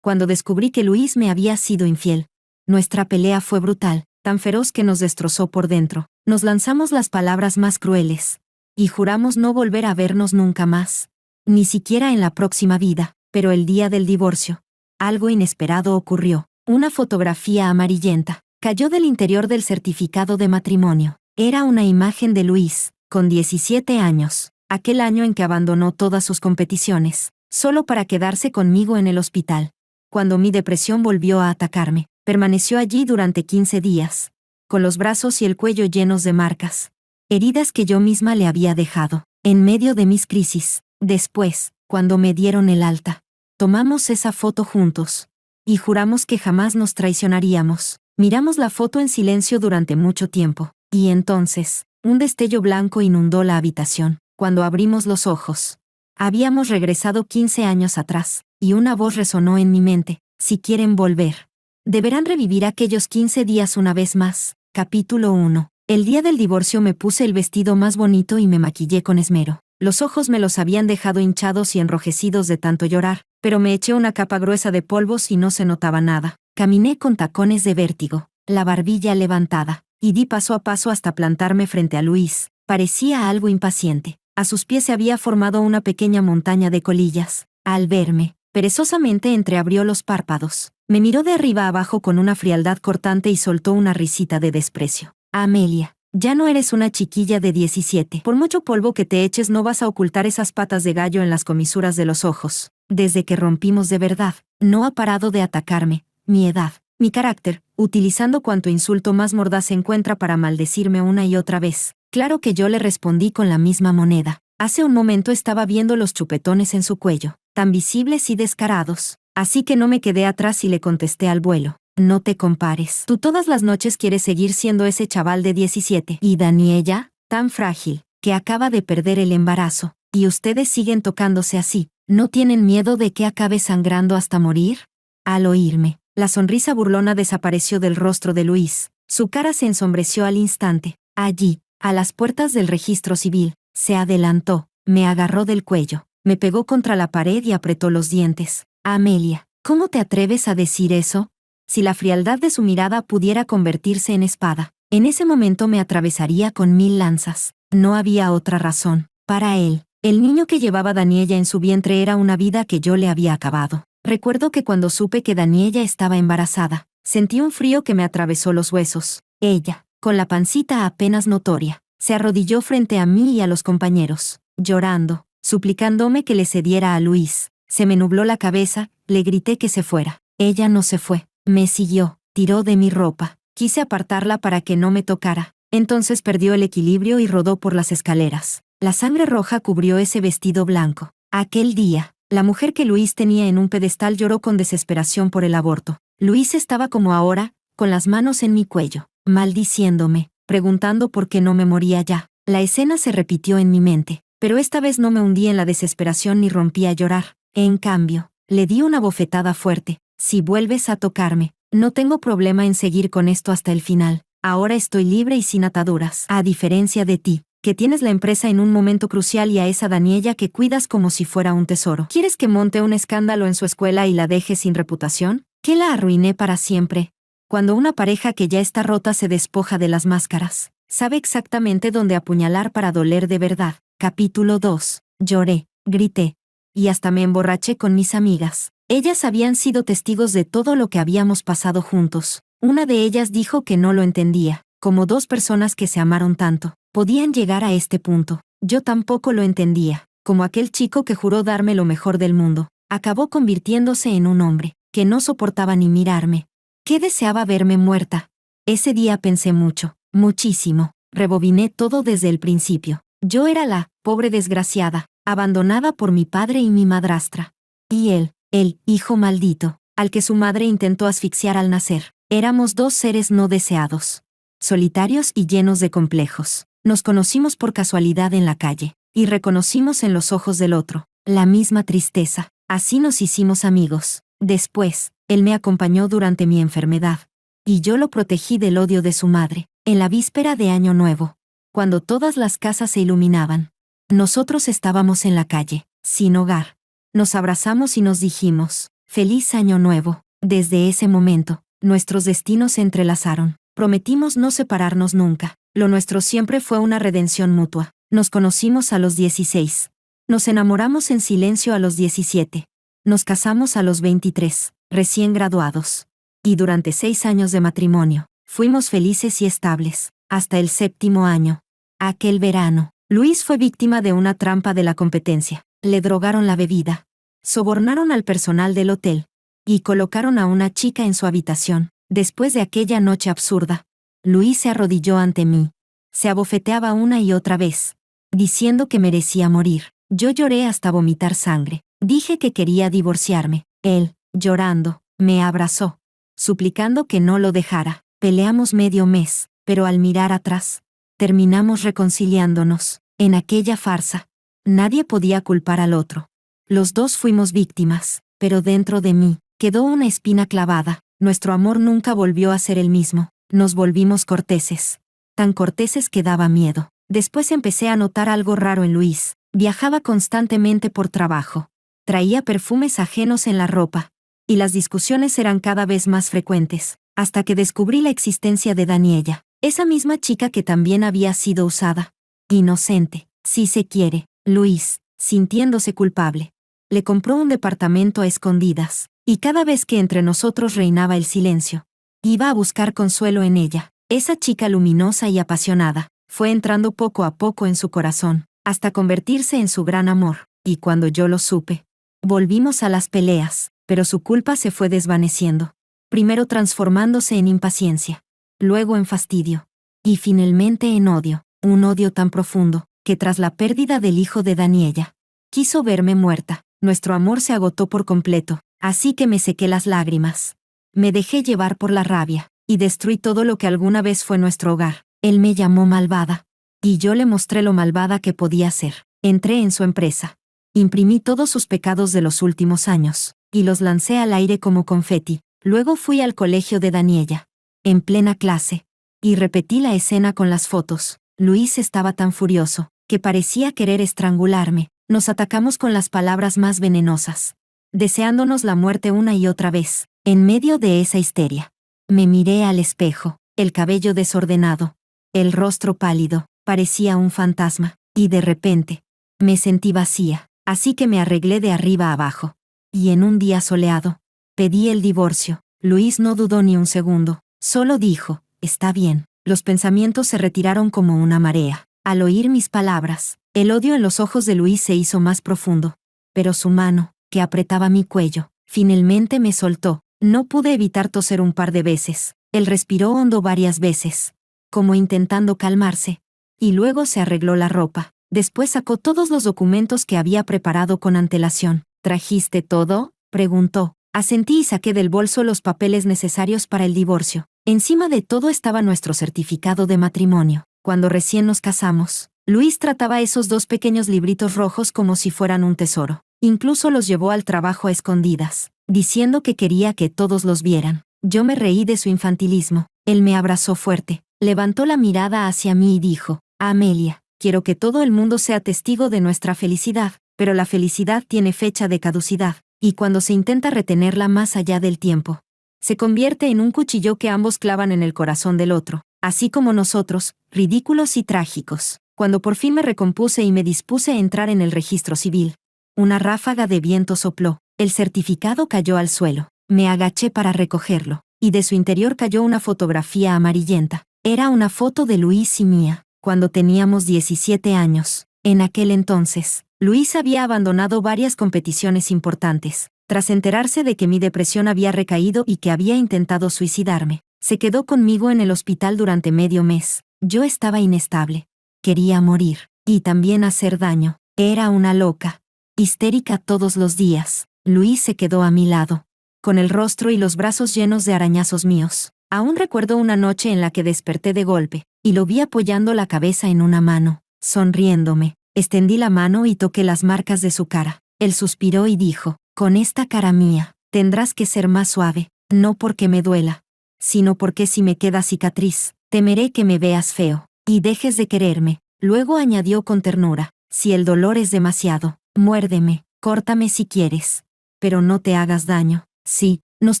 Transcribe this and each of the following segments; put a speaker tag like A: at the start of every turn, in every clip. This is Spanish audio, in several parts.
A: cuando descubrí que Luis me había sido infiel. Nuestra pelea fue brutal, tan feroz que nos destrozó por dentro. Nos lanzamos las palabras más crueles. Y juramos no volver a vernos nunca más. Ni siquiera en la próxima vida. Pero el día del divorcio, algo inesperado ocurrió. Una fotografía amarillenta cayó del interior del certificado de matrimonio. Era una imagen de Luis, con 17 años, aquel año en que abandonó todas sus competiciones, solo para quedarse conmigo en el hospital. Cuando mi depresión volvió a atacarme, permaneció allí durante 15 días, con los brazos y el cuello llenos de marcas. Heridas que yo misma le había dejado, en medio de mis crisis. Después, cuando me dieron el alta, tomamos esa foto juntos. Y juramos que jamás nos traicionaríamos. Miramos la foto en silencio durante mucho tiempo. Y entonces, un destello blanco inundó la habitación. Cuando abrimos los ojos, habíamos regresado 15 años atrás, y una voz resonó en mi mente: si quieren volver, deberán revivir aquellos 15 días una vez más. Capítulo 1. El día del divorcio me puse el vestido más bonito y me maquillé con esmero. Los ojos me los habían dejado hinchados y enrojecidos de tanto llorar, pero me eché una capa gruesa de polvos y no se notaba nada. Caminé con tacones de vértigo, la barbilla levantada, y di paso a paso hasta plantarme frente a Luis. Parecía algo impaciente. A sus pies se había formado una pequeña montaña de colillas. Al verme, perezosamente entreabrió los párpados. Me miró de arriba abajo con una frialdad cortante y soltó una risita de desprecio. Amelia, ya no eres una chiquilla de 17. Por mucho polvo que te eches no vas a ocultar esas patas de gallo en las comisuras de los ojos. Desde que rompimos de verdad, no ha parado de atacarme, mi edad, mi carácter, utilizando cuanto insulto más mordaz encuentra para maldecirme una y otra vez. Claro que yo le respondí con la misma moneda. Hace un momento estaba viendo los chupetones en su cuello, tan visibles y descarados. Así que no me quedé atrás y le contesté al vuelo: no te compares. Tú todas las noches quieres seguir siendo ese chaval de 17. Y Daniela, tan frágil, que acaba de perder el embarazo. Y ustedes siguen tocándose así. ¿No tienen miedo de que acabe sangrando hasta morir? Al oírme, la sonrisa burlona desapareció del rostro de Luis. Su cara se ensombreció al instante. Allí, a las puertas del registro civil, se adelantó, me agarró del cuello, me pegó contra la pared y apretó los dientes. Amelia, ¿cómo te atreves a decir eso? Si la frialdad de su mirada pudiera convertirse en espada, en ese momento me atravesaría con 1000 lanzas. No había otra razón. Para él, el niño que llevaba Daniela en su vientre era una vida que yo le había acabado. Recuerdo que cuando supe que Daniela estaba embarazada, sentí un frío que me atravesó los huesos. Ella, con la pancita apenas notoria, se arrodilló frente a mí y a los compañeros, llorando, suplicándome que le cediera a Luis. Se me nubló la cabeza, le grité que se fuera. Ella no se fue, me siguió, tiró de mi ropa. Quise apartarla para que no me tocara. Entonces perdió el equilibrio y rodó por las escaleras. La sangre roja cubrió ese vestido blanco. Aquel día, la mujer que Luis tenía en un pedestal lloró con desesperación por el aborto. Luis estaba como ahora, con las manos en mi cuello, maldiciéndome, preguntando por qué no me moría ya. La escena se repitió en mi mente, pero esta vez no me hundí en la desesperación ni rompí a llorar. En cambio, le di una bofetada fuerte. Si vuelves a tocarme, no tengo problema en seguir con esto hasta el final. Ahora estoy libre y sin ataduras. A diferencia de ti, que tienes la empresa en un momento crucial y a esa Daniela que cuidas como si fuera un tesoro. ¿Quieres que monte un escándalo en su escuela y la deje sin reputación? ¿Que la arruiné para siempre? Cuando una pareja que ya está rota se despoja de las máscaras, sabe exactamente dónde apuñalar para doler de verdad. Capítulo 2. Lloré, grité, y hasta me emborraché con mis amigas. Ellas habían sido testigos de todo lo que habíamos pasado juntos. Una de ellas dijo que no lo entendía, como dos personas que se amaron tanto podían llegar a este punto. Yo tampoco lo entendía, como aquel chico que juró darme lo mejor del mundo, acabó convirtiéndose en un hombre que no soportaba ni mirarme, que deseaba verme muerta. Ese día pensé mucho, muchísimo, rebobiné todo desde el principio. Yo era la pobre desgraciada, abandonada por mi padre y mi madrastra. Y él, el hijo maldito, al que su madre intentó asfixiar al nacer. Éramos dos seres no deseados, solitarios y llenos de complejos. Nos conocimos por casualidad en la calle, y reconocimos en los ojos del otro la misma tristeza. Así nos hicimos amigos. Después, él me acompañó durante mi enfermedad, y yo lo protegí del odio de su madre. En la víspera de Año Nuevo, cuando todas las casas se iluminaban, nosotros estábamos en la calle, sin hogar. Nos abrazamos y nos dijimos: Feliz Año Nuevo. Desde ese momento, nuestros destinos se entrelazaron. Prometimos no separarnos nunca. Lo nuestro siempre fue una redención mutua. Nos conocimos a los 16. Nos enamoramos en silencio a los 17. Nos casamos a los 23, recién graduados. Y durante 6 años de matrimonio, fuimos felices y estables, hasta el 7º año. Aquel verano, Luis fue víctima de una trampa de la competencia. Le drogaron la bebida, sobornaron al personal del hotel, y colocaron a una chica en su habitación. Después de aquella noche absurda, Luis se arrodilló ante mí. Se abofeteaba una y otra vez, diciendo que merecía morir. Yo lloré hasta vomitar sangre. Dije que quería divorciarme. Él, llorando, me abrazó, suplicando que no lo dejara. Peleamos medio mes, pero al mirar atrás, terminamos reconciliándonos. En aquella farsa, nadie podía culpar al otro. Los dos fuimos víctimas, pero dentro de mí, quedó una espina clavada. Nuestro amor nunca volvió a ser el mismo. Nos volvimos corteses. Tan corteses que daba miedo. Después empecé a notar algo raro en Luis. Viajaba constantemente por trabajo. Traía perfumes ajenos en la ropa. Y las discusiones eran cada vez más frecuentes, hasta que descubrí la existencia de Daniela, esa misma chica que también había sido usada. Inocente, si se quiere. Luis, sintiéndose culpable, le compró un departamento a escondidas, y cada vez que entre nosotros reinaba el silencio, iba a buscar consuelo en ella. Esa chica luminosa y apasionada fue entrando poco a poco en su corazón, hasta convertirse en su gran amor, y cuando yo lo supe, volvimos a las peleas, pero su culpa se fue desvaneciendo, primero transformándose en impaciencia, luego en fastidio, y finalmente en odio, un odio tan profundo, que tras la pérdida del hijo de Daniela, quiso verme muerta. Nuestro amor se agotó por completo, así que me sequé las lágrimas. Me dejé llevar por la rabia, y destruí todo lo que alguna vez fue nuestro hogar. Él me llamó malvada, y yo le mostré lo malvada que podía ser. Entré en su empresa. Imprimí todos sus pecados de los últimos años, y los lancé al aire como confeti. Luego fui al colegio de Daniela, en plena clase, y repetí la escena con las fotos. Luis estaba tan furioso, que parecía querer estrangularme. Nos atacamos con las palabras más venenosas, deseándonos la muerte una y otra vez. En medio de esa histeria, me miré al espejo, el cabello desordenado, el rostro pálido, parecía un fantasma, y de repente, me sentí vacía, así que me arreglé de arriba abajo. Y en un día soleado, pedí el divorcio. Luis no dudó ni un segundo, solo dijo, está bien. Los pensamientos se retiraron como una marea. Al oír mis palabras, el odio en los ojos de Luis se hizo más profundo. Pero su mano, que apretaba mi cuello, finalmente me soltó. No pude evitar toser un par de veces. Él respiró hondo varias veces, como intentando calmarse, y luego se arregló la ropa. Después sacó todos los documentos que había preparado con antelación. ¿Trajiste todo?, preguntó. Asentí y saqué del bolso los papeles necesarios para el divorcio. Encima de todo estaba nuestro certificado de matrimonio. Cuando recién nos casamos, Luis trataba esos 2 pequeños libritos rojos como si fueran un tesoro. Incluso los llevó al trabajo a escondidas, diciendo que quería que todos los vieran. Yo me reí de su infantilismo. Él me abrazó fuerte, levantó la mirada hacia mí y dijo, Amelia, quiero que todo el mundo sea testigo de nuestra felicidad, pero la felicidad tiene fecha de caducidad, y cuando se intenta retenerla más allá del tiempo, se convierte en un cuchillo que ambos clavan en el corazón del otro, así como nosotros, ridículos y trágicos. Cuando por fin me recompuse y me dispuse a entrar en el registro civil, una ráfaga de viento sopló, el certificado cayó al suelo. Me agaché para recogerlo, y de su interior cayó una fotografía amarillenta. Era una foto de Luis y mía, cuando teníamos 17 años. En aquel entonces, Luis había abandonado varias competiciones importantes. Tras enterarse de que mi depresión había recaído y que había intentado suicidarme, se quedó conmigo en el hospital durante medio mes. Yo estaba inestable. Quería morir, y también hacer daño. Era una loca, histérica todos los días. Luis se quedó a mi lado, con el rostro y los brazos llenos de arañazos míos. Aún recuerdo una noche en la que desperté de golpe, y lo vi apoyando la cabeza en una mano, sonriéndome. Extendí la mano y toqué las marcas de su cara. Él suspiró y dijo, con esta cara mía, tendrás que ser más suave, no porque me duela, sino porque si me queda cicatriz, temeré que me veas feo, y dejes de quererme. Luego añadió con ternura, si el dolor es demasiado, muérdeme, córtame si quieres. pero no te hagas daño. Sí, nos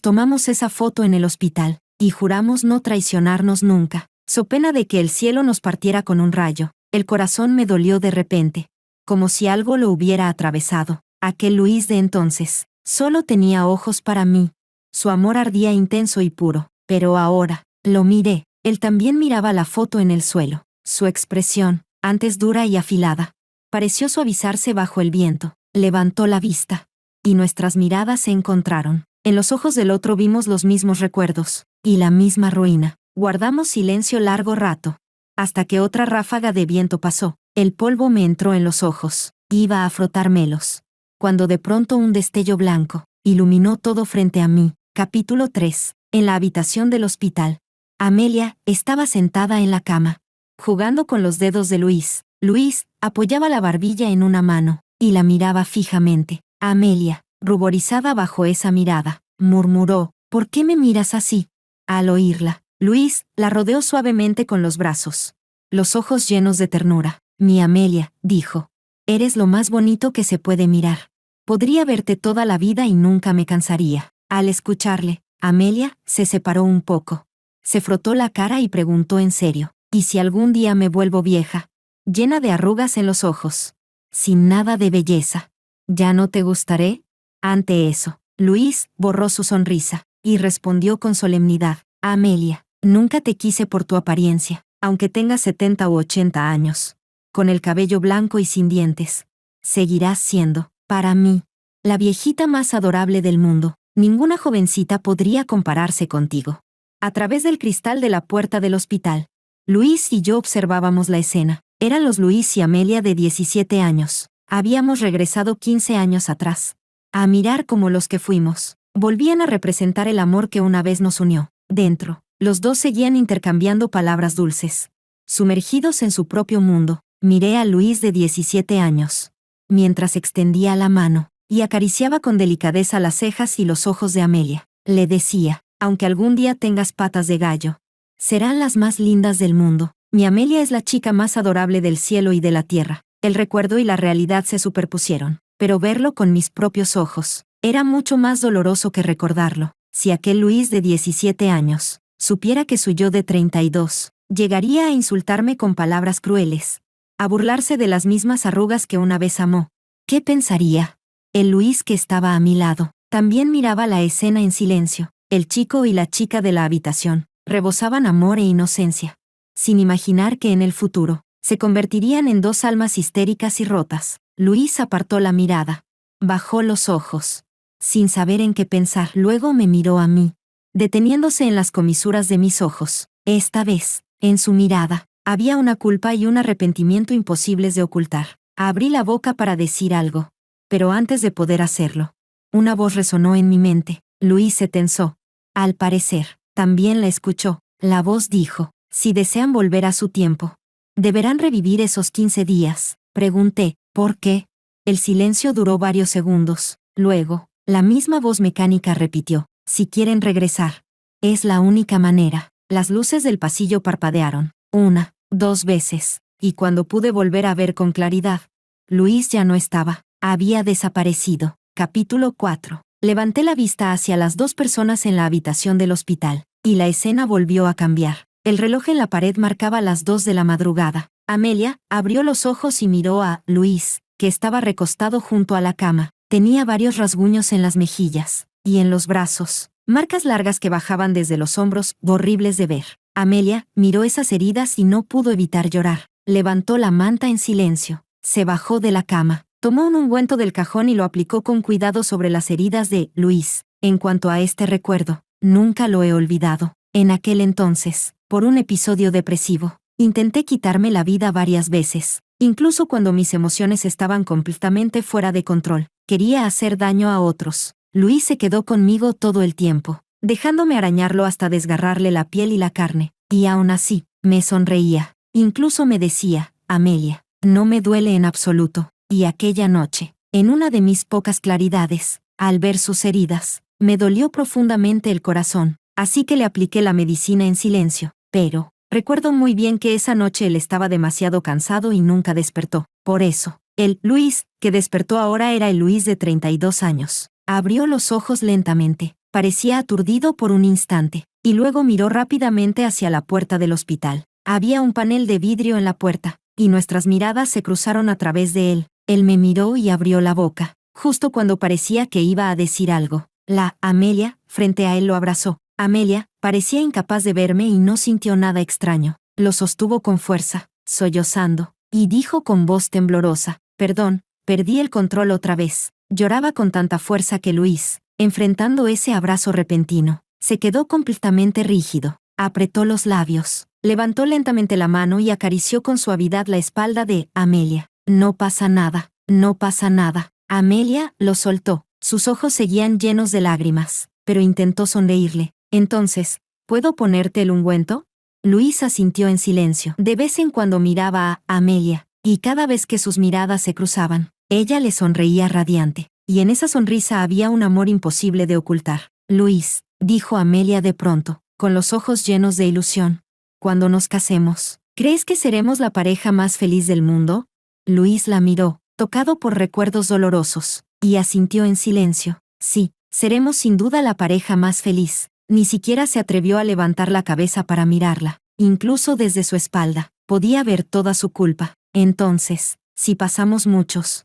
A: tomamos esa foto en el hospital, y juramos no traicionarnos nunca, so pena de que el cielo nos partiera con un rayo. El corazón me dolió de repente, como si algo lo hubiera atravesado. Aquel Luis de entonces, solo tenía ojos para mí. Su amor ardía intenso y puro, pero ahora, lo miré, él también miraba la foto en el suelo. Su expresión, antes dura y afilada, pareció suavizarse bajo el viento. Levantó la vista, y nuestras miradas se encontraron. En los ojos del otro vimos los mismos recuerdos, y la misma ruina. Guardamos silencio largo rato, hasta que otra ráfaga de viento pasó. El polvo me entró en los ojos, iba a frotármelos, cuando de pronto un destello blanco iluminó todo frente a mí. Capítulo 3. En la habitación del hospital. Amelia estaba sentada en la cama, jugando con los dedos de Luis. Luis apoyaba la barbilla en una mano, y la miraba fijamente. Amelia, ruborizada bajo esa mirada, murmuró, ¿por qué me miras así? Al oírla, Luis la rodeó suavemente con los brazos, los ojos llenos de ternura. Mi Amelia, dijo, eres lo más bonito que se puede mirar. Podría verte toda la vida y nunca me cansaría. Al escucharle, Amelia se separó un poco. Se frotó la cara y preguntó en serio, ¿y si algún día me vuelvo vieja, llena de arrugas en los ojos, sin nada de belleza? ¿Ya no te gustaré? Ante eso, Luis borró su sonrisa y respondió con solemnidad, Amelia, nunca te quise por tu apariencia, aunque tengas 70 u 80 años. Con el cabello blanco y sin dientes, seguirás siendo, para mí, la viejita más adorable del mundo. Ninguna jovencita podría compararse contigo. A través del cristal de la puerta del hospital, Luis y yo observábamos la escena. Eran los Luis y Amelia de 17 años. Habíamos regresado 15 años atrás. A mirar como los que fuimos. Volvían a representar el amor que una vez nos unió. Dentro, los dos seguían intercambiando palabras dulces. Sumergidos en su propio mundo, miré a Luis de 17 años, mientras extendía la mano y acariciaba con delicadeza las cejas y los ojos de Amelia. Le decía, aunque algún día tengas patas de gallo, serán las más lindas del mundo. Mi Amelia es la chica más adorable del cielo y de la tierra. El recuerdo y la realidad se superpusieron, pero verlo con mis propios ojos era mucho más doloroso que recordarlo. Si aquel Luis de 17 años supiera que su yo de 32, llegaría a insultarme con palabras crueles, a burlarse de las mismas arrugas que una vez amó, ¿qué pensaría? El Luis que estaba a mi lado también miraba la escena en silencio. El chico y la chica de la habitación rebosaban amor e inocencia, sin imaginar que en el futuro se convertirían en dos almas histéricas y rotas. Luis apartó la mirada, bajó los ojos, sin saber en qué pensar. Luego me miró a mí, deteniéndose en las comisuras de mis ojos. Esta vez, en su mirada, había una culpa y un arrepentimiento imposibles de ocultar. Abrí la boca para decir algo, pero antes de poder hacerlo, una voz resonó en mi mente. Luis se tensó. Al parecer, también la escuchó. La voz dijo, si desean volver a su tiempo, deberán revivir esos 15 días. Pregunté, ¿por qué? El silencio duró varios segundos. Luego, la misma voz mecánica repitió, si quieren regresar, es la única manera. Las luces del pasillo parpadearon, 1, 2 veces, y cuando pude volver a ver con claridad, Luis ya no estaba. Había desaparecido. Capítulo 4. Levanté la vista hacia las dos personas en la habitación del hospital, y la escena volvió a cambiar. El reloj en la pared marcaba las 2 de la madrugada. Amelia abrió los ojos y miró a Luis, que estaba recostado junto a la cama. Tenía varios rasguños en las mejillas, y en los brazos, marcas largas que bajaban desde los hombros, horribles de ver. Amelia miró esas heridas y no pudo evitar llorar. Levantó la manta en silencio, se bajó de la cama. Tomó un ungüento del cajón y lo aplicó con cuidado sobre las heridas de Luis. En cuanto a este recuerdo, nunca lo he olvidado. En aquel entonces, por un episodio depresivo, intenté quitarme la vida varias veces, incluso cuando mis emociones estaban completamente fuera de control. Quería hacer daño a otros. Luis se quedó conmigo todo el tiempo, dejándome arañarlo hasta desgarrarle la piel y la carne, y aún así, me sonreía. Incluso me decía, Amelia, no me duele en absoluto. Y aquella noche, en una de mis pocas claridades, al ver sus heridas, me dolió profundamente el corazón, así que le apliqué la medicina en silencio. Pero, recuerdo muy bien que esa noche él estaba demasiado cansado y nunca despertó. Por eso, el Luis que despertó ahora era el Luis de 32 años. Abrió los ojos lentamente. Parecía aturdido por un instante, y luego miró rápidamente hacia la puerta del hospital. Había un panel de vidrio en la puerta, y nuestras miradas se cruzaron a través de él. Él me miró y abrió la boca, justo cuando parecía que iba a decir algo. La Amelia, frente a él, lo abrazó. Amelia parecía incapaz de verme y no sintió nada extraño. Lo sostuvo con fuerza, sollozando, y dijo con voz temblorosa: «Perdón, perdí el control otra vez». Lloraba con tanta fuerza que Luis, enfrentando ese abrazo repentino, se quedó completamente rígido. Apretó los labios, levantó lentamente la mano y acarició con suavidad la espalda de Amelia. «No pasa nada, no pasa nada». Amelia lo soltó. Sus ojos seguían llenos de lágrimas, pero intentó sonreírle. «Entonces, ¿puedo ponerte el ungüento?». Luis asintió en silencio. De vez en cuando miraba a Amelia, y cada vez que sus miradas se cruzaban, ella le sonreía radiante, y en esa sonrisa había un amor imposible de ocultar. «Luis», dijo Amelia de pronto, con los ojos llenos de ilusión, «cuando nos casemos, ¿crees que seremos la pareja más feliz del mundo?». Luis la miró, tocado por recuerdos dolorosos, y asintió en silencio. «Sí, seremos sin duda la pareja más feliz». Ni siquiera se atrevió a levantar la cabeza para mirarla. Incluso desde su espalda, podía ver toda su culpa. «Entonces, si pasamos muchos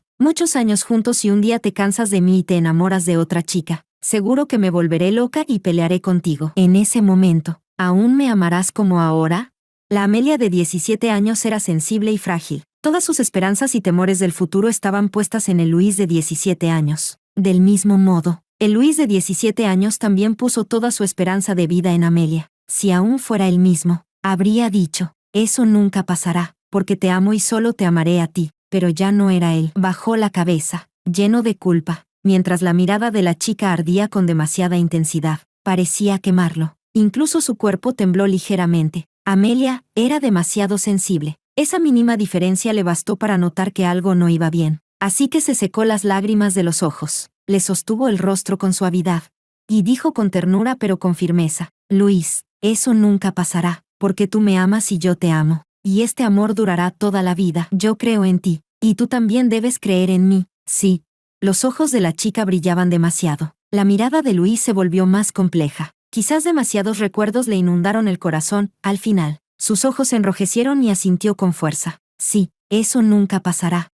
A: años juntos y un día te cansas de mí y te enamoras de otra chica, seguro que me volveré loca y pelearé contigo. En ese momento, ¿aún me amarás como ahora?». La Amelia de 17 años era sensible y frágil. Todas sus esperanzas y temores del futuro estaban puestas en el Luis de 17 años. Del mismo modo, el Luis de 17 años también puso toda su esperanza de vida en Amelia. Si aún fuera él mismo, habría dicho: «Eso nunca pasará, porque te amo y solo te amaré a ti». Pero ya no era él. Bajó la cabeza, lleno de culpa, mientras la mirada de la chica ardía con demasiada intensidad. Parecía quemarlo. Incluso su cuerpo tembló ligeramente. Amelia era demasiado sensible. Esa mínima diferencia le bastó para notar que algo no iba bien. Así que se secó las lágrimas de los ojos, le sostuvo el rostro con suavidad, y dijo con ternura pero con firmeza: «Luis, eso nunca pasará, porque tú me amas y yo te amo. Y este amor durará toda la vida. Yo creo en ti, y tú también debes creer en mí». «Sí». Los ojos de la chica brillaban demasiado. La mirada de Luis se volvió más compleja. Quizás demasiados recuerdos le inundaron el corazón. Al final, sus ojos se enrojecieron y asintió con fuerza: «Sí, eso nunca pasará».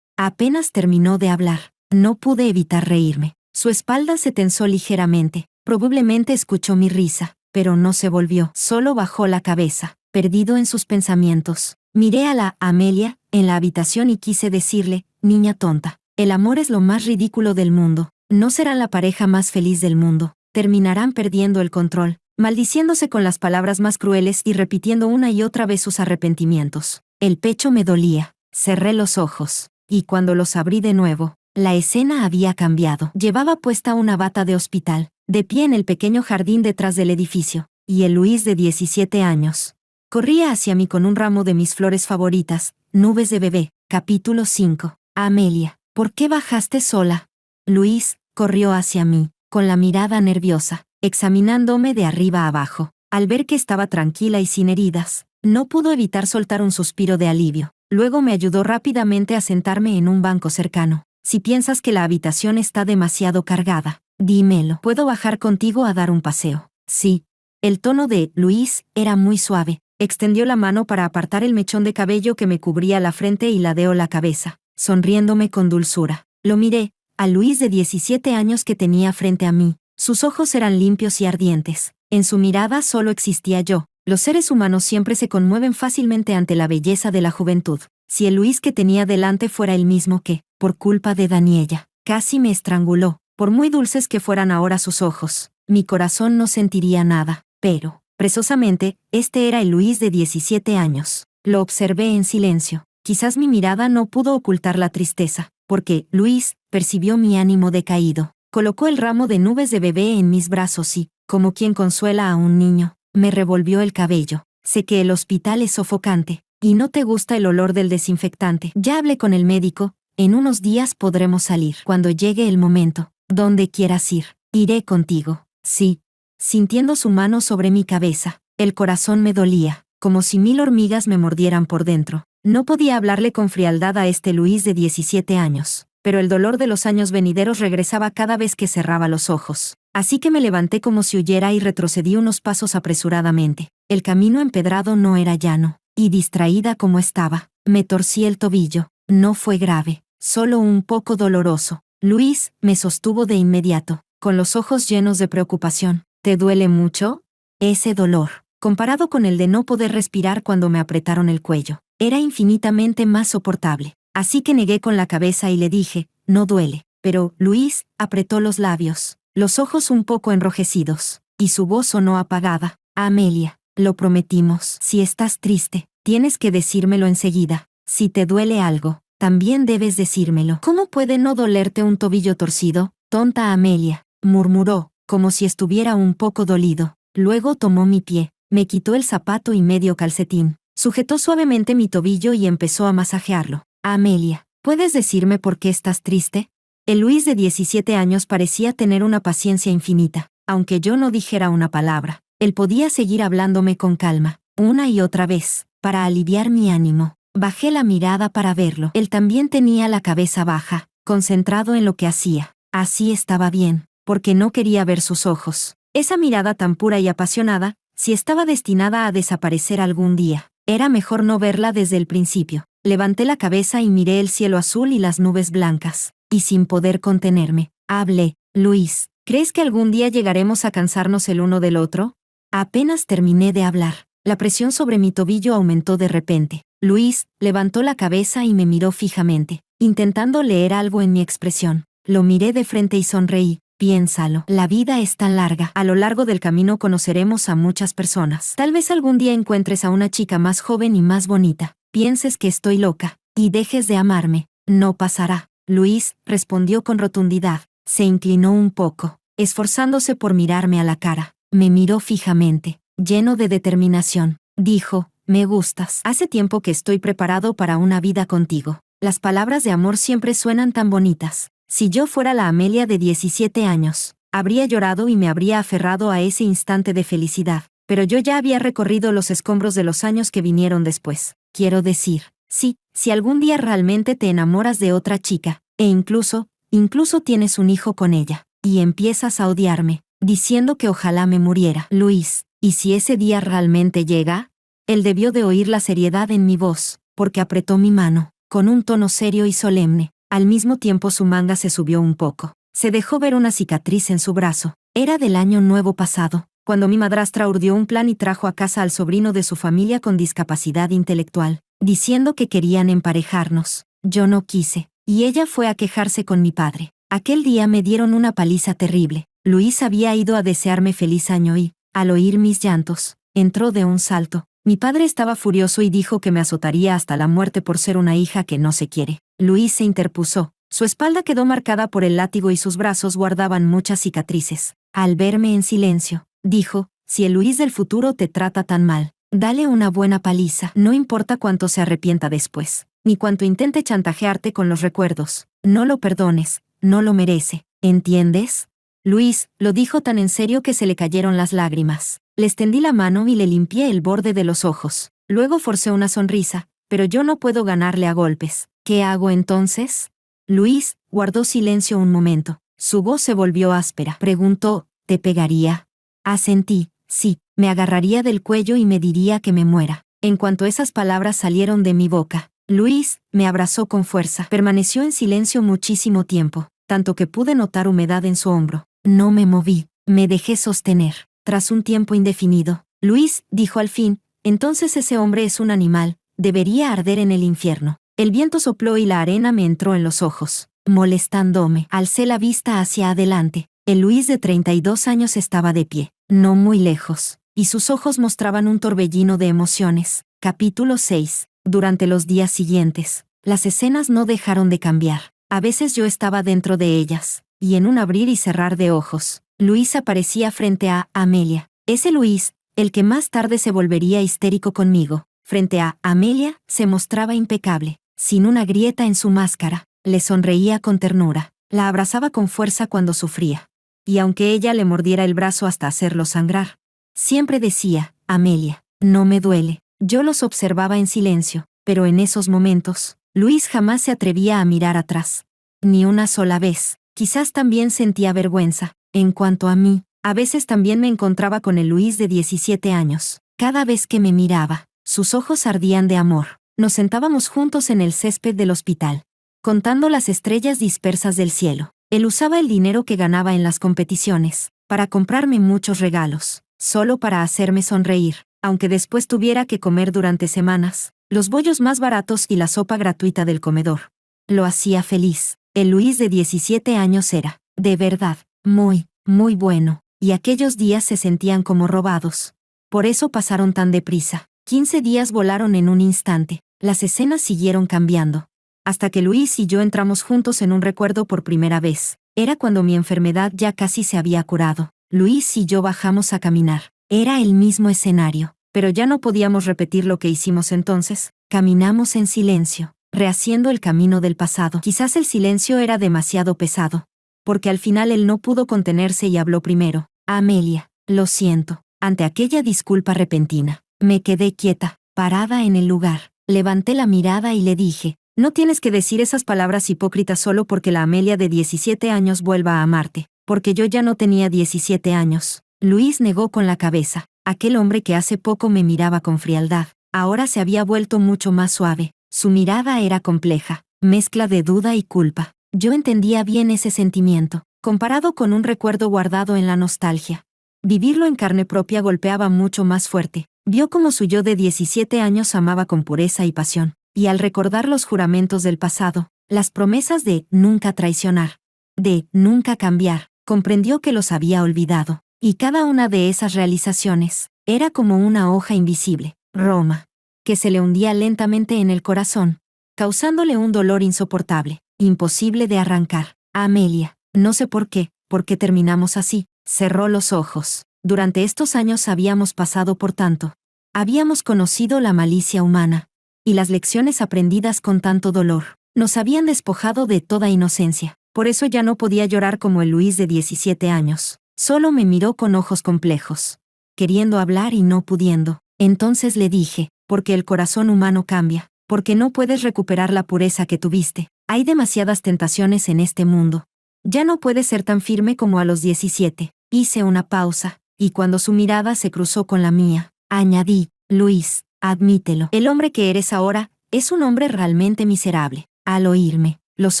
A: Apenas terminó de hablar, no pude evitar reírme. Su espalda se tensó ligeramente. Probablemente escuchó mi risa, pero no se volvió. Solo bajó la cabeza, perdido en sus pensamientos. Miré a la Amelia en la habitación y quise decirle: «Niña tonta, el amor es lo más ridículo del mundo. No serán la pareja más feliz del mundo. Terminarán perdiendo el control», maldiciéndose con las palabras más crueles y repitiendo una y otra vez sus arrepentimientos. El pecho me dolía. Cerré los ojos, y cuando los abrí de nuevo, la escena había cambiado. Llevaba puesta una bata de hospital, de pie en el pequeño jardín detrás del edificio, y el Luis de 17 años corría hacia mí con un ramo de mis flores favoritas, Nubes de bebé. Capítulo 5. «Amelia, ¿por qué bajaste sola?». Luis corrió hacia mí, con la mirada nerviosa, examinándome de arriba a abajo. Al ver que estaba tranquila y sin heridas, no pudo evitar soltar un suspiro de alivio. Luego me ayudó rápidamente a sentarme en un banco cercano. «Si piensas que la habitación está demasiado cargada, dímelo. ¿Puedo bajar contigo a dar un paseo?». «Sí». El tono de Luis era muy suave. Extendió la mano para apartar el mechón de cabello que me cubría la frente y ladeó la cabeza, sonriéndome con dulzura. Lo miré, a Luis de 17 años que tenía frente a mí. Sus ojos eran limpios y ardientes. En su mirada solo existía yo. Los seres humanos siempre se conmueven fácilmente ante la belleza de la juventud. Si el Luis que tenía delante fuera el mismo que, por culpa de Daniela, casi me estranguló, por muy dulces que fueran ahora sus ojos, mi corazón no sentiría nada. Pero, precisamente, este era el Luis de 17 años. Lo observé en silencio. Quizás mi mirada no pudo ocultar la tristeza, porque Luis percibió mi ánimo decaído. Colocó el ramo de nubes de bebé en mis brazos y, como quien consuela a un niño, me revolvió el cabello. «Sé que el hospital es sofocante, y no te gusta el olor del desinfectante. Ya hablé con el médico, en unos días podremos salir. Cuando llegue el momento, donde quieras ir, iré contigo». «Sí». Sintiendo su mano sobre mi cabeza, el corazón me dolía, como si 1000 hormigas me mordieran por dentro. No podía hablarle con frialdad a este Luis de 17 años. pero el dolor de los años venideros regresaba cada vez que cerraba los ojos. Así que me levanté como si huyera y retrocedí unos pasos apresuradamente. El camino empedrado no era llano, y distraída como estaba, me torcí el tobillo. No fue grave, solo un poco doloroso. Luis me sostuvo de inmediato, con los ojos llenos de preocupación. ¿Te duele mucho? Ese dolor, comparado con el de no poder respirar cuando me apretaron el cuello, era infinitamente más soportable. Así que negué con la cabeza y le dije, no duele. Pero Luis apretó los labios, los ojos un poco enrojecidos, y su voz sonó apagada. Amelia, lo prometimos. Si estás triste, tienes que decírmelo enseguida. Si te duele algo, también debes decírmelo. ¿Cómo puede no dolerte un tobillo torcido, tonta Amelia?, murmuró, como si estuviera un poco dolido. Luego tomó mi pie, me quitó el zapato y medio calcetín, sujetó suavemente mi tobillo y empezó a masajearlo. Amelia, ¿puedes decirme por qué estás triste? El Luis de 17 años parecía tener una paciencia infinita. Aunque yo no dijera una palabra, él podía seguir hablándome con calma, una y otra vez, para aliviar mi ánimo. Bajé la mirada para verlo. Él también tenía la cabeza baja, concentrado en lo que hacía. Así estaba bien, porque no quería ver sus ojos. Esa mirada tan pura y apasionada, si estaba destinada a desaparecer algún día, era mejor no verla desde el principio. Levanté la cabeza y miré el cielo azul y las nubes blancas, y sin poder contenerme, hablé. Luis, ¿crees que algún día llegaremos a cansarnos el uno del otro? Apenas terminé de hablar, la presión sobre mi tobillo aumentó de repente. Luis levantó la cabeza y me miró fijamente, intentando leer algo en mi expresión. Lo miré de frente y sonreí. Piénsalo, la vida es tan larga. A lo largo del camino conoceremos a muchas personas. Tal vez algún día encuentres a una chica más joven y más bonita. Pienses que estoy loca, y dejes de amarme. No pasará. Luis respondió con rotundidad. Se inclinó un poco, esforzándose por mirarme a la cara. Me miró fijamente, lleno de determinación. Dijo, me gustas. Hace tiempo que estoy preparado para una vida contigo. Las palabras de amor siempre suenan tan bonitas. Si yo fuera la Amelia de 17 años, habría llorado y me habría aferrado a ese instante de felicidad. Pero yo ya había recorrido los escombros de los años que vinieron después. Quiero decir, sí, si algún día realmente te enamoras de otra chica, e incluso tienes un hijo con ella, y empiezas a odiarme, diciendo que ojalá me muriera. Luis, ¿y si ese día realmente llega? Él debió de oír la seriedad en mi voz, porque apretó mi mano, con un tono serio y solemne. Al mismo tiempo su manga se subió un poco. Se dejó ver una cicatriz en su brazo. Era del año nuevo pasado, cuando mi madrastra urdió un plan y trajo a casa al sobrino de su familia con discapacidad intelectual, diciendo que querían emparejarnos. Yo no quise, y ella fue a quejarse con mi padre. Aquel día me dieron una paliza terrible. Luis había ido a desearme feliz año y, al oír mis llantos, entró de un salto. Mi padre estaba furioso y dijo que me azotaría hasta la muerte por ser una hija que no se quiere. Luis se interpuso. Su espalda quedó marcada por el látigo y sus brazos guardaban muchas cicatrices. Al verme en silencio, dijo, si el Luis del futuro te trata tan mal, dale una buena paliza. No importa cuánto se arrepienta después, ni cuánto intente chantajearte con los recuerdos. No lo perdones, no lo merece. ¿Entiendes? Luis lo dijo tan en serio que se le cayeron las lágrimas. Le extendí la mano y le limpié el borde de los ojos. Luego forcé una sonrisa, pero yo no puedo ganarle a golpes. ¿Qué hago entonces? Luis guardó silencio un momento. Su voz se volvió áspera. Preguntó, ¿te pegaría? Asentí, sí, me agarraría del cuello y me diría que me muera. En cuanto esas palabras salieron de mi boca, Luis me abrazó con fuerza. Permaneció en silencio muchísimo tiempo, tanto que pude notar humedad en su hombro. No me moví, me dejé sostener. Tras un tiempo indefinido, Luis dijo al fin, entonces ese hombre es un animal, debería arder en el infierno. El viento sopló y la arena me entró en los ojos, molestándome. Alcé la vista hacia adelante. El Luis de 32 años estaba de pie, no muy lejos, y sus ojos mostraban un torbellino de emociones. Capítulo 6. Durante los días siguientes, las escenas no dejaron de cambiar. A veces yo estaba dentro de ellas, y en un abrir y cerrar de ojos, Luis aparecía frente a Amelia. Ese Luis, el que más tarde se volvería histérico conmigo, frente a Amelia, se mostraba impecable, sin una grieta en su máscara. Le sonreía con ternura, la abrazaba con fuerza cuando sufría. Y aunque ella le mordiera el brazo hasta hacerlo sangrar, siempre decía, Amelia, no me duele. Yo los observaba en silencio, pero en esos momentos, Luis jamás se atrevía a mirar atrás. ni una sola vez. Quizás también sentía vergüenza. En cuanto a mí, a veces también me encontraba con el Luis de 17 años. Cada vez que me miraba, sus ojos ardían de amor. Nos sentábamos juntos en el césped del hospital, contando las estrellas dispersas del cielo. Él usaba el dinero que ganaba en las competiciones para comprarme muchos regalos, solo para hacerme sonreír, aunque después tuviera que comer durante semanas los bollos más baratos y la sopa gratuita del comedor. Lo hacía feliz. El Luis de 17 años era, de verdad, muy, muy bueno, y aquellos días se sentían como robados. Por eso pasaron tan deprisa. 15 días volaron en un instante. Las escenas siguieron cambiando. Hasta que Luis y yo entramos juntos en un recuerdo por primera vez. Era cuando mi enfermedad ya casi se había curado. Luis y yo bajamos a caminar. Era el mismo escenario, pero ya no podíamos repetir lo que hicimos entonces. Caminamos en silencio, rehaciendo el camino del pasado. Quizás el silencio era demasiado pesado, porque al final él no pudo contenerse y habló primero. Amelia, lo siento. Ante aquella disculpa repentina, me quedé quieta, parada en el lugar. Levanté la mirada y le dije, no tienes que decir esas palabras hipócritas solo porque la Amelia de 17 años vuelva a amarte, porque yo ya no tenía 17 años. Luis negó con la cabeza. Aquel hombre que hace poco me miraba con frialdad, ahora se había vuelto mucho más suave. Su mirada era compleja, mezcla de duda y culpa. Yo entendía bien ese sentimiento, comparado con un recuerdo guardado en la nostalgia. Vivirlo en carne propia golpeaba mucho más fuerte. Vio cómo su yo de 17 años amaba con pureza y pasión, y al recordar los juramentos del pasado, las promesas de nunca traicionar, de nunca cambiar, comprendió que los había olvidado, y cada una de esas realizaciones era como una hoja invisible, Roma, que se le hundía lentamente en el corazón, causándole un dolor insoportable, imposible de arrancar. Amelia, no sé por qué terminamos así. Cerró los ojos. Durante estos años habíamos pasado por tanto. Habíamos conocido la malicia humana, y las lecciones aprendidas con tanto dolor. Nos habían despojado de toda inocencia. Por eso ya no podía llorar como el Luis de 17 años. Solo me miró con ojos complejos, queriendo hablar y no pudiendo. Entonces le dije, porque el corazón humano cambia, porque no puedes recuperar la pureza que tuviste. Hay demasiadas tentaciones en este mundo. Ya no puedes ser tan firme como a los 17. Hice una pausa, y cuando su mirada se cruzó con la mía, añadí, Luis, admítelo. El hombre que eres ahora es un hombre realmente miserable. Al oírme, los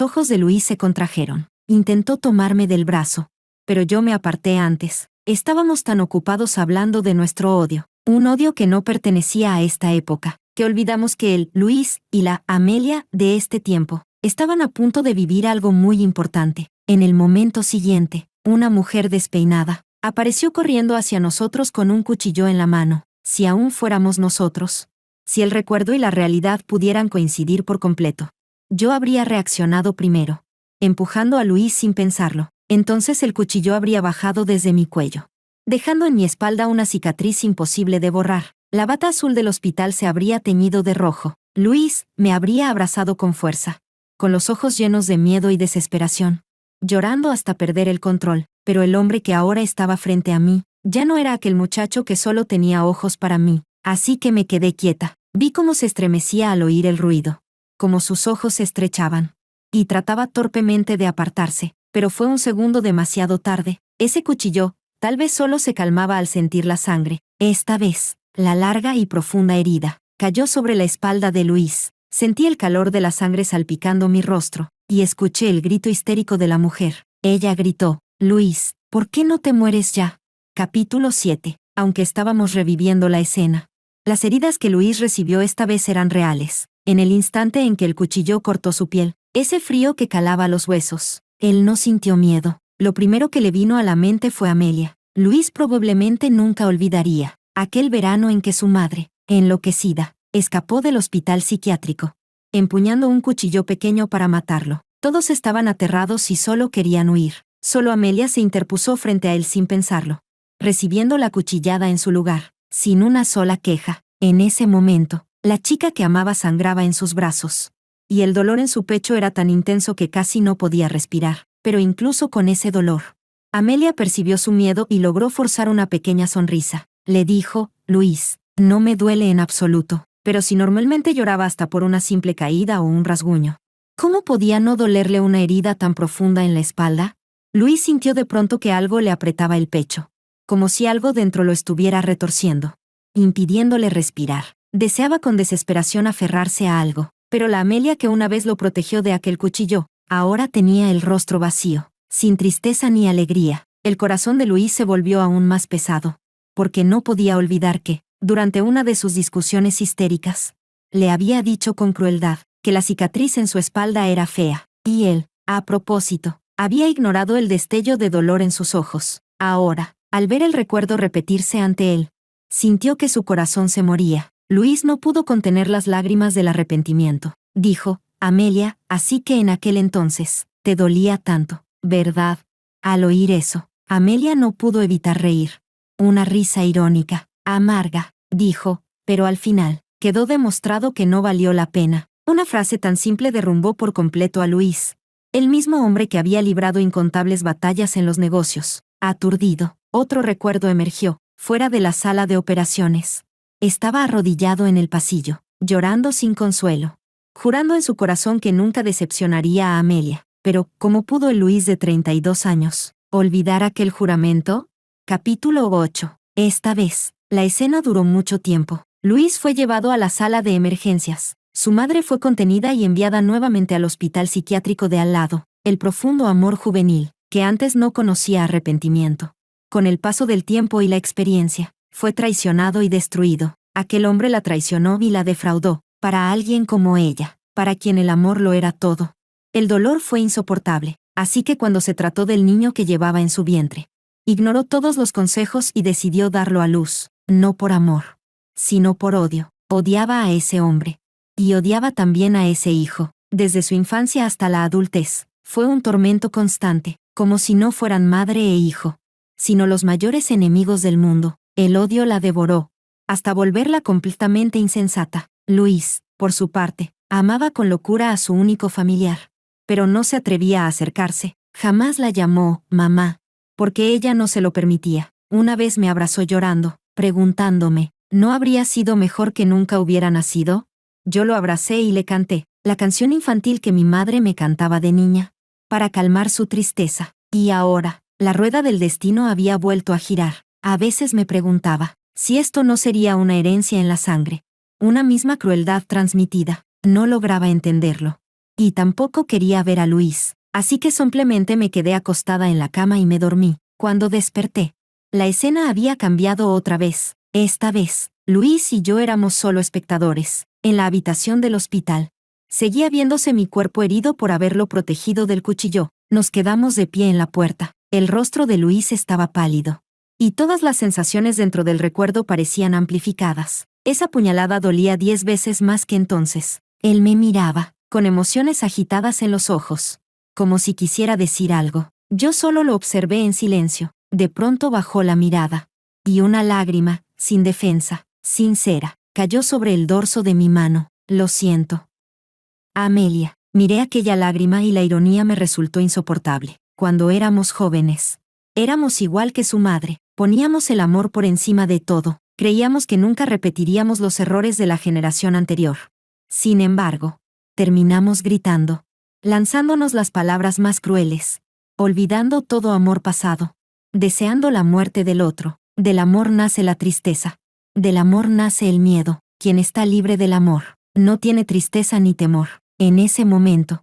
A: ojos de Luis se contrajeron. Intentó tomarme del brazo, pero yo me aparté antes. Estábamos tan ocupados hablando de nuestro odio, un odio que no pertenecía a esta época, que olvidamos que el Luis y la Amelia de este tiempo estaban a punto de vivir algo muy importante. En el momento siguiente, una mujer despeinada apareció corriendo hacia nosotros con un cuchillo en la mano. Si aún fuéramos nosotros, si el recuerdo y la realidad pudieran coincidir por completo, yo habría reaccionado primero, empujando a Luis sin pensarlo. Entonces el cuchillo habría bajado desde mi cuello, dejando en mi espalda una cicatriz imposible de borrar. La bata azul del hospital se habría teñido de rojo. Luis me habría abrazado con fuerza, con los ojos llenos de miedo y desesperación, llorando hasta perder el control. Pero el hombre que ahora estaba frente a mí ya no era aquel muchacho que solo tenía ojos para mí. Así que me quedé quieta. Vi cómo se estremecía al oír el ruido, cómo sus ojos se estrechaban, y trataba torpemente de apartarse, pero fue un segundo demasiado tarde. Ese cuchillo tal vez solo se calmaba al sentir la sangre. Esta vez, la larga y profunda herida cayó sobre la espalda de Luis. Sentí el calor de la sangre salpicando mi rostro, y escuché el grito histérico de la mujer. Ella gritó, Luis, ¿por qué no te mueres ya? Capítulo 7. Aunque estábamos reviviendo la escena, las heridas que Luis recibió esta vez eran reales. En el instante en que el cuchillo cortó su piel, ese frío que calaba los huesos, él no sintió miedo. Lo primero que le vino a la mente fue Amelia. Luis probablemente nunca olvidaría aquel verano en que su madre, enloquecida, escapó del hospital psiquiátrico, empuñando un cuchillo pequeño para matarlo. Todos estaban aterrados y solo querían huir. Solo Amelia se interpuso frente a él sin pensarlo, recibiendo la cuchillada en su lugar, sin una sola queja. En ese momento, la chica que amaba sangraba en sus brazos, y el dolor en su pecho era tan intenso que casi no podía respirar. Pero incluso con ese dolor, Amelia percibió su miedo y logró forzar una pequeña sonrisa. Le dijo, Luis, no me duele en absoluto, pero si normalmente lloraba hasta por una simple caída o un rasguño, ¿Cómo podía no dolerle una herida tan profunda en la espalda? Luis sintió de pronto que algo le apretaba el pecho, como si algo dentro lo estuviera retorciendo, impidiéndole respirar. Deseaba con desesperación aferrarse a algo, pero la Amelia que una vez lo protegió de aquel cuchillo, ahora tenía el rostro vacío, sin tristeza ni alegría. El corazón de Luis se volvió aún más pesado, porque no podía olvidar que, durante una de sus discusiones histéricas, le había dicho con crueldad que la cicatriz en su espalda era fea, y él, a propósito, había ignorado el destello de dolor en sus ojos. Ahora, al ver el recuerdo repetirse ante él, sintió que su corazón se moría. Luis no pudo contener las lágrimas del arrepentimiento. Dijo, Amelia, así que en aquel entonces, te dolía tanto, ¿verdad? Al oír eso, Amelia no pudo evitar reír. Una risa irónica, amarga, dijo, pero al final, quedó demostrado que no valió la pena. Una frase tan simple derrumbó por completo a Luis. El mismo hombre que había librado incontables batallas en los negocios. Aturdido, otro recuerdo emergió, fuera de la sala de operaciones. Estaba arrodillado en el pasillo, llorando sin consuelo, jurando en su corazón que nunca decepcionaría a Amelia. Pero, ¿cómo pudo el Luis de 32 años olvidar aquel juramento? Capítulo 8. Esta vez, la escena duró mucho tiempo. Luis fue llevado a la sala de emergencias. Su madre fue contenida y enviada nuevamente al hospital psiquiátrico de al lado. El profundo amor juvenil, que antes no conocía arrepentimiento, con el paso del tiempo y la experiencia, fue traicionado y destruido. Aquel hombre la traicionó y la defraudó, para alguien como ella, para quien el amor lo era todo. El dolor fue insoportable, así que cuando se trató del niño que llevaba en su vientre, ignoró todos los consejos y decidió darlo a luz, no por amor, sino por odio. Odiaba a ese hombre. Y odiaba también a ese hijo. Desde su infancia hasta la adultez, fue un tormento constante, como si no fueran madre e hijo, sino los mayores enemigos del mundo. El odio la devoró, hasta volverla completamente insensata. Luis, por su parte, amaba con locura a su único familiar, pero no se atrevía a acercarse. Jamás la llamó mamá, porque ella no se lo permitía. Una vez me abrazó llorando, preguntándome, ¿no habría sido mejor que nunca hubiera nacido? Yo lo abracé y le canté, la canción infantil que mi madre me cantaba de niña, para calmar su tristeza. Y ahora, la rueda del destino había vuelto a girar. A veces me preguntaba, si esto no sería una herencia en la sangre, una misma crueldad transmitida. No lograba entenderlo. Y tampoco quería ver a Luis, así que simplemente me quedé acostada en la cama y me dormí. Cuando desperté, la escena había cambiado otra vez. Esta vez, Luis y yo éramos solo espectadores. En la habitación del hospital, seguía viéndose mi cuerpo herido por haberlo protegido del cuchillo. Nos quedamos de pie en la puerta. El rostro de Luis estaba pálido, y todas las sensaciones dentro del recuerdo parecían amplificadas. Esa puñalada dolía 10 veces más que entonces. Él me miraba, con emociones agitadas en los ojos, como si quisiera decir algo. Yo solo lo observé en silencio. De pronto bajó la mirada, y una lágrima, sin defensa, sincera, cayó sobre el dorso de mi mano. Lo siento, Amelia. Miré aquella lágrima y la ironía me resultó insoportable. Cuando éramos jóvenes, éramos igual que su madre. Poníamos el amor por encima de todo. Creíamos que nunca repetiríamos los errores de la generación anterior. Sin embargo, terminamos gritando, lanzándonos las palabras más crueles, olvidando todo amor pasado, deseando la muerte del otro. Del amor nace la tristeza. Del amor nace el miedo. Quien está libre del amor, no tiene tristeza ni temor. En ese momento,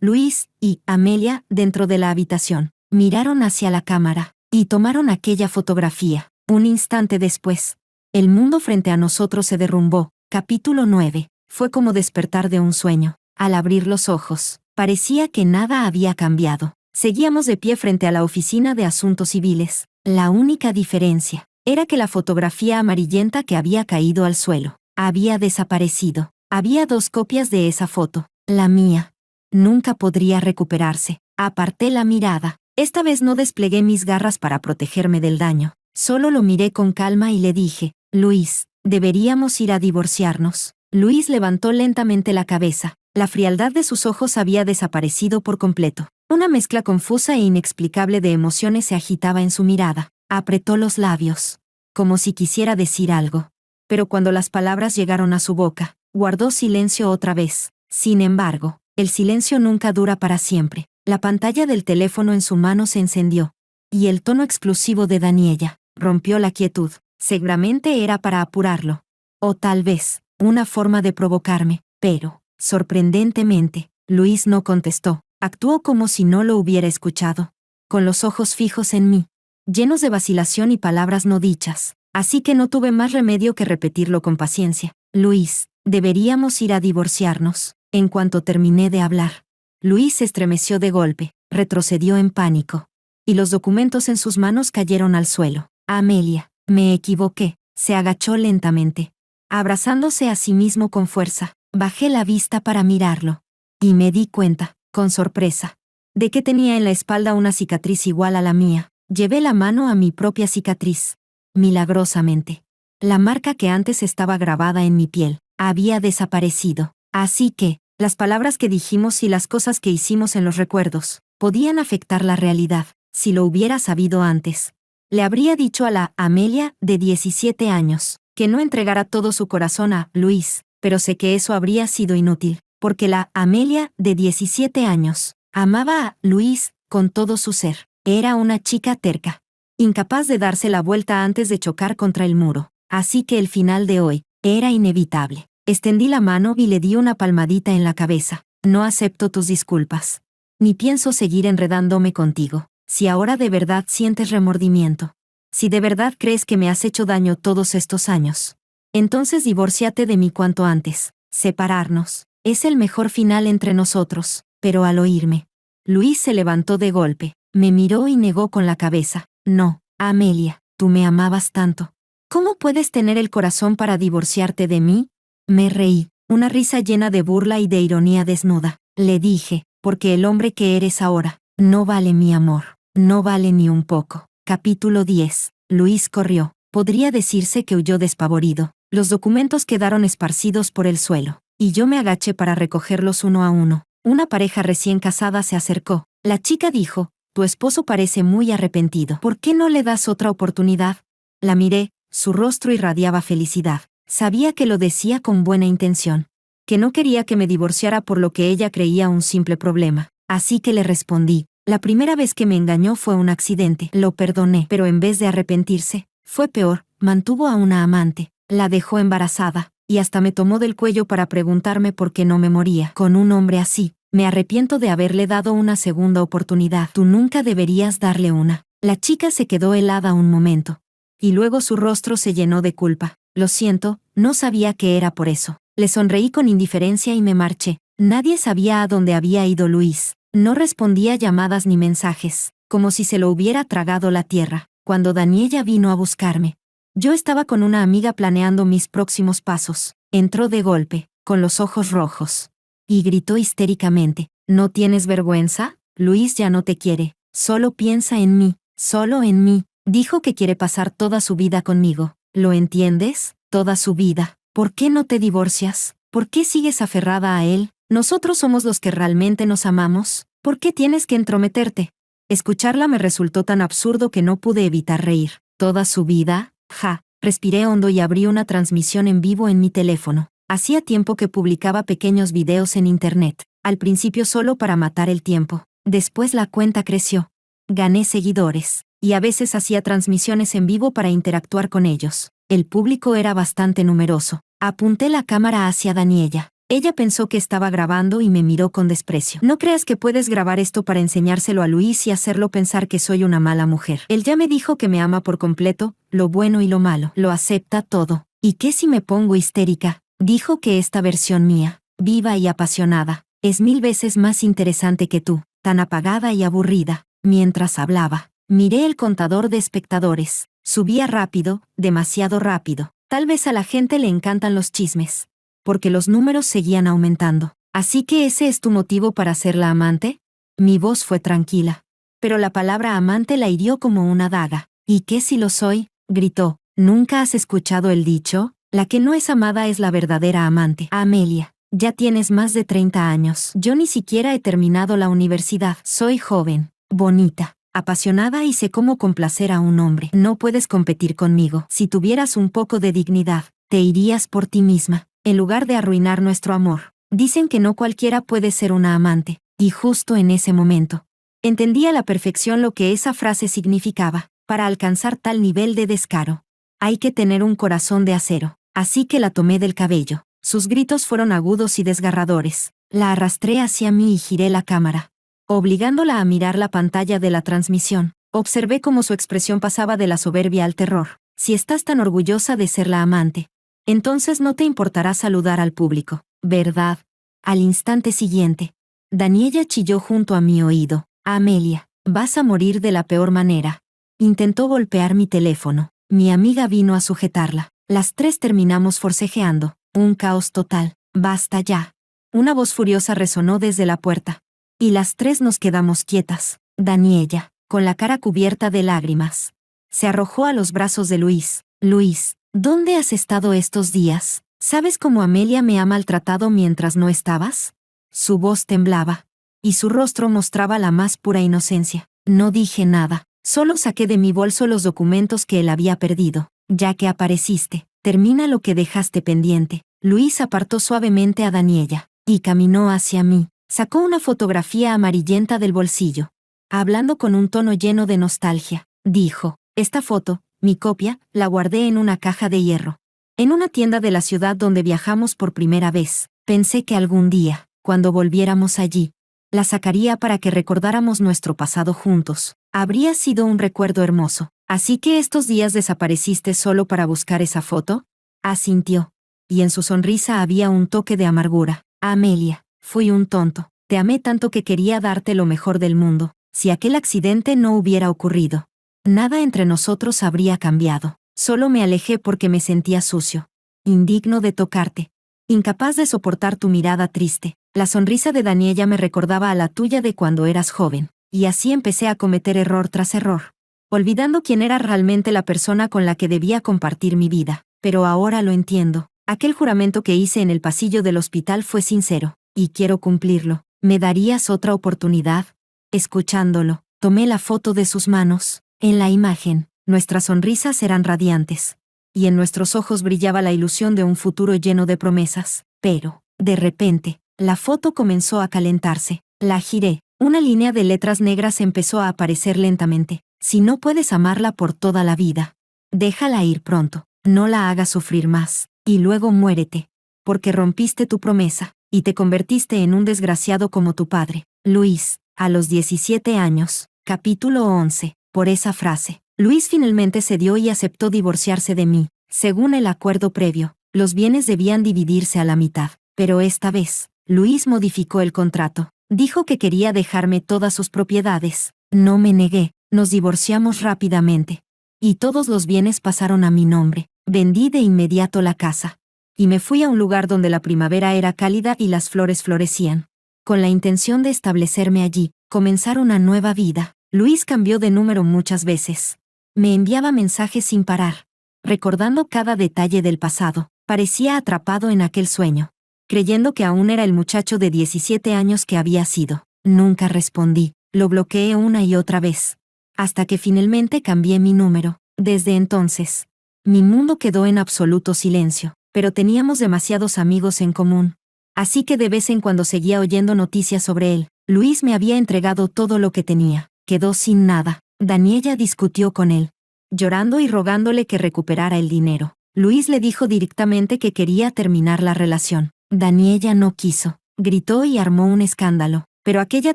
A: Luis y Amelia, dentro de la habitación, miraron hacia la cámara y tomaron aquella fotografía. Un instante después, el mundo frente a nosotros se derrumbó. Capítulo 9. Fue como despertar de un sueño. Al abrir los ojos, parecía que nada había cambiado. Seguíamos de pie frente a la oficina de asuntos civiles. La única diferencia era que la fotografía amarillenta que había caído al suelo había desaparecido. Había 2 copias de esa foto. La mía nunca podría recuperarse. Aparté la mirada. Esta vez no desplegué mis garras para protegerme del daño. Solo lo miré con calma y le dije, Luis, deberíamos ir a divorciarnos. Luis levantó lentamente la cabeza. La frialdad de sus ojos había desaparecido por completo. Una mezcla confusa e inexplicable de emociones se agitaba en su mirada. Apretó los labios, como si quisiera decir algo. Pero cuando las palabras llegaron a su boca, guardó silencio otra vez. Sin embargo, El silencio nunca dura para siempre. La pantalla del teléfono en su mano se encendió. Y el tono exclusivo de Daniella rompió la quietud. Seguramente era para apurarlo. O tal vez, una forma de provocarme. Pero, sorprendentemente, Luis no contestó. Actuó como si no lo hubiera escuchado. Con los ojos fijos en mí, llenos de vacilación y palabras no dichas. Así que no tuve más remedio que repetirlo con paciencia. Luis, deberíamos ir a divorciarnos. En cuanto terminé de hablar, Luis se estremeció de golpe, retrocedió en pánico. Y los documentos en sus manos cayeron al suelo. Amelia, me equivoqué. Se agachó lentamente, abrazándose a sí mismo con fuerza. Bajé la vista para mirarlo. Y me di cuenta, con sorpresa, de que tenía en la espalda una cicatriz igual a la mía. Llevé la mano a mi propia cicatriz. Milagrosamente, la marca que antes estaba grabada en mi piel había desaparecido. Así que, las palabras que dijimos y las cosas que hicimos en los recuerdos podían afectar la realidad. Si lo hubiera sabido antes, le habría dicho a la Amelia de 17 años que no entregara todo su corazón a Luis, pero sé que eso habría sido inútil, porque la Amelia de 17 años amaba a Luis con todo su ser. Era una chica terca, incapaz de darse la vuelta antes de chocar contra el muro. Así que el final de hoy era inevitable. Extendí la mano y le di una palmadita en la cabeza. No acepto tus disculpas. Ni pienso seguir enredándome contigo. Si ahora de verdad sientes remordimiento, si de verdad crees que me has hecho daño todos estos años, entonces divórciate de mí cuanto antes. Separarnos es el mejor final entre nosotros. Pero al oírme, Luis se levantó de golpe, me miró y negó con la cabeza. No, Amelia, tú me amabas tanto. ¿Cómo puedes tener el corazón para divorciarte de mí? Me reí, una risa llena de burla y de ironía desnuda. Le dije, porque el hombre que eres ahora no vale mi amor. No vale ni un poco. Capítulo 10. Luis corrió. Podría decirse que huyó despavorido. Los documentos quedaron esparcidos por el suelo, y yo me agaché para recogerlos uno a uno. Una pareja recién casada se acercó. La chica dijo, tu esposo parece muy arrepentido. ¿Por qué no le das otra oportunidad? La miré, su rostro irradiaba felicidad. Sabía que lo decía con buena intención, que no quería que me divorciara por lo que ella creía un simple problema. Así que le respondí, la primera vez que me engañó fue un accidente. Lo perdoné, pero en vez de arrepentirse, fue peor, mantuvo a una amante, la dejó embarazada, y hasta me tomó del cuello para preguntarme por qué no me moría. Con un hombre así, me arrepiento de haberle dado una segunda oportunidad. Tú nunca deberías darle una. La chica se quedó helada un momento, y luego su rostro se llenó de culpa. Lo siento, no sabía que era por eso. Le sonreí con indiferencia y me marché. Nadie sabía a dónde había ido Luis. No respondía llamadas ni mensajes, como si se lo hubiera tragado la tierra. Cuando Daniella vino a buscarme, yo estaba con una amiga planeando mis próximos pasos. Entró de golpe, con los ojos rojos, y gritó histéricamente, ¿no tienes vergüenza? Luis ya no te quiere, solo piensa en mí, solo en mí. Dijo que quiere pasar toda su vida conmigo. ¿Lo entiendes? Toda su vida. ¿Por qué no te divorcias? ¿Por qué sigues aferrada a él? Nosotros somos los que realmente nos amamos. ¿Por qué tienes que entrometerte? Escucharla me resultó tan absurdo que no pude evitar reír. ¿Toda su vida? Ja. Respiré hondo y abrí una transmisión en vivo en mi teléfono. Hacía tiempo que publicaba pequeños videos en internet. Al principio solo para matar el tiempo. Después la cuenta creció. Gané seguidores. Y a veces hacía transmisiones en vivo para interactuar con ellos. El público era bastante numeroso. Apunté la cámara hacia Daniella. Ella pensó que estaba grabando y me miró con desprecio. No creas que puedes grabar esto para enseñárselo a Luis y hacerlo pensar que soy una mala mujer. Él ya me dijo que me ama por completo, lo bueno y lo malo. Lo acepta todo. ¿Y qué si me pongo histérica? Dijo que esta versión mía, viva y apasionada, es 1000 veces más interesante que tú, tan apagada y aburrida. Mientras hablaba, miré el contador de espectadores. Subía rápido, demasiado rápido. Tal vez a la gente le encantan los chismes, porque los números seguían aumentando. ¿Así que ese es tu motivo para ser la amante? Mi voz fue tranquila, pero la palabra amante la hirió como una daga. ¿Y qué si lo soy? Gritó. ¿Nunca has escuchado el dicho? La que no es amada es la verdadera amante. Amelia, ya tienes más de 30 años. Yo ni siquiera he terminado la universidad. Soy joven, bonita, apasionada y sé cómo complacer a un hombre. No puedes competir conmigo. Si tuvieras un poco de dignidad, te irías por ti misma, en lugar de arruinar nuestro amor. Dicen que no cualquiera puede ser una amante, y justo en ese momento, entendí a la perfección lo que esa frase significaba. Para alcanzar tal nivel de descaro, hay que tener un corazón de acero. Así que la tomé del cabello. Sus gritos fueron agudos y desgarradores. La arrastré hacia mí y giré la cámara, obligándola a mirar la pantalla de la transmisión. Observé cómo su expresión pasaba de la soberbia al terror. Si estás tan orgullosa de ser la amante, entonces no te importará saludar al público, ¿verdad? Al instante siguiente, Daniela chilló junto a mi oído. Amelia, vas a morir de la peor manera. Intentó golpear mi teléfono. Mi amiga vino a sujetarla. Las tres terminamos forcejeando. Un caos total. Basta ya. Una voz furiosa resonó desde la puerta. Y las tres nos quedamos quietas. Daniela, con la cara cubierta de lágrimas, se arrojó a los brazos de Luis. Luis, ¿dónde has estado estos días? ¿Sabes cómo Amelia me ha maltratado mientras no estabas? Su voz temblaba, y su rostro mostraba la más pura inocencia. No dije nada, solo saqué de mi bolso los documentos que él había perdido. Ya que apareciste, termina lo que dejaste pendiente. Luis apartó suavemente a Daniela, y caminó hacia mí. Sacó una fotografía amarillenta del bolsillo. Hablando con un tono lleno de nostalgia, dijo, esta foto, mi copia, la guardé en una caja de hierro. En una tienda de la ciudad donde viajamos por primera vez. Pensé que algún día, cuando volviéramos allí, la sacaría para que recordáramos nuestro pasado juntos. Habría sido un recuerdo hermoso. ¿Así que estos días desapareciste solo para buscar esa foto? Asintió. Y en su sonrisa había un toque de amargura. Amelia, fui un tonto. Te amé tanto que quería darte lo mejor del mundo. Si aquel accidente no hubiera ocurrido, nada entre nosotros habría cambiado. Solo me alejé porque me sentía sucio, indigno de tocarte, incapaz de soportar tu mirada triste. La sonrisa de Daniela me recordaba a la tuya de cuando eras joven, y así empecé a cometer error tras error, olvidando quién era realmente la persona con la que debía compartir mi vida. Pero ahora lo entiendo. Aquel juramento que hice en el pasillo del hospital fue sincero, y quiero cumplirlo. ¿Me darías otra oportunidad? Escuchándolo, tomé la foto de sus manos. En la imagen, nuestras sonrisas eran radiantes, y en nuestros ojos brillaba la ilusión de un futuro lleno de promesas. Pero, de repente, la foto comenzó a calentarse. La giré. Una línea de letras negras empezó a aparecer lentamente. Si no puedes amarla por toda la vida, déjala ir pronto. No la hagas sufrir más. Y luego muérete. Porque rompiste tu promesa, y te convertiste en un desgraciado como tu padre. Luis, a los 17 años. Capítulo 11. Por esa frase, Luis finalmente cedió y aceptó divorciarse de mí. Según el acuerdo previo, los bienes debían dividirse a la mitad. Pero esta vez, Luis modificó el contrato. Dijo que quería dejarme todas sus propiedades. No me negué. Nos divorciamos rápidamente. Y todos los bienes pasaron a mi nombre. Vendí de inmediato la casa. Y me fui a un lugar donde la primavera era cálida y las flores florecían. Con la intención de establecerme allí, comenzar una nueva vida. Luis cambió de número muchas veces. Me enviaba mensajes sin parar, recordando cada detalle del pasado. Parecía atrapado en aquel sueño, creyendo que aún era el muchacho de 17 años que había sido. Nunca respondí. Lo bloqueé una y otra vez, hasta que finalmente cambié mi número. Desde entonces, mi mundo quedó en absoluto silencio, pero teníamos demasiados amigos en común. Así que de vez en cuando seguía oyendo noticias sobre él. Luis me había entregado todo lo que tenía. Quedó sin nada. Daniela discutió con él, llorando y rogándole que recuperara el dinero. Luis le dijo directamente que quería terminar la relación. Daniela no quiso. Gritó y armó un escándalo. Pero aquella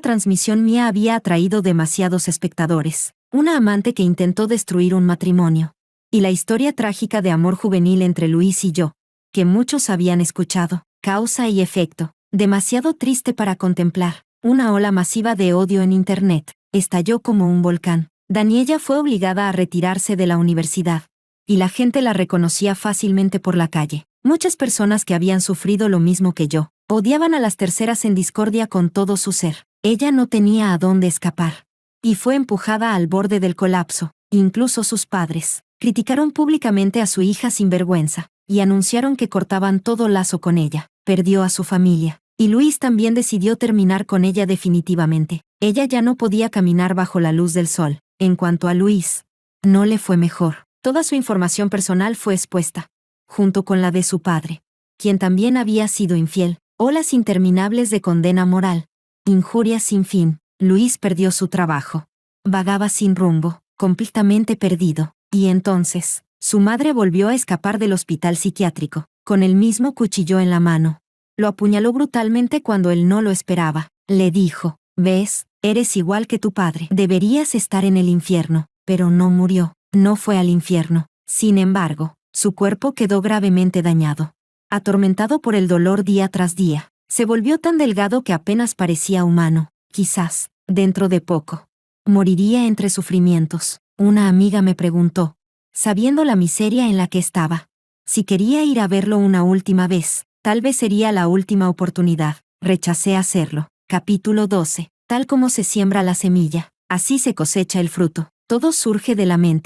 A: transmisión mía había atraído demasiados espectadores. Una amante que intentó destruir un matrimonio. Y la historia trágica de amor juvenil entre Luis y yo, que muchos habían escuchado. Causa y efecto. Demasiado triste para contemplar. Una ola masiva de odio en Internet estalló como un volcán. Daniela fue obligada a retirarse de la universidad, y la gente la reconocía fácilmente por la calle. Muchas personas que habían sufrido lo mismo que yo, odiaban a las terceras en discordia con todo su ser. Ella no tenía a dónde escapar, y fue empujada al borde del colapso. Incluso sus padres criticaron públicamente a su hija sin vergüenza, y anunciaron que cortaban todo lazo con ella. Perdió a su familia, y Luis también decidió terminar con ella definitivamente. Ella ya no podía caminar bajo la luz del sol. En cuanto a Luis, no le fue mejor. Toda su información personal fue expuesta, junto con la de su padre, quien también había sido infiel. olas interminables de condena moral, injurias sin fin. Luis perdió su trabajo. Vagaba sin rumbo, completamente perdido, y entonces, su madre volvió a escapar del hospital psiquiátrico, con el mismo cuchillo en la mano. Lo apuñaló brutalmente cuando él no lo esperaba. Le dijo, «¿Ves? Eres igual que tu padre. Deberías estar en el infierno». Pero no murió, no fue al infierno. Sin embargo, su cuerpo quedó gravemente dañado. Atormentado por el dolor día tras día, se volvió tan delgado que apenas parecía humano. Quizás, dentro de poco, moriría entre sufrimientos. Una amiga me preguntó, sabiendo la miseria en la que estaba, si quería ir a verlo una última vez. Tal vez sería la última oportunidad. Rechacé hacerlo. Capítulo 12. Tal como se siembra la semilla, así se cosecha el fruto. Todo surge de la mente.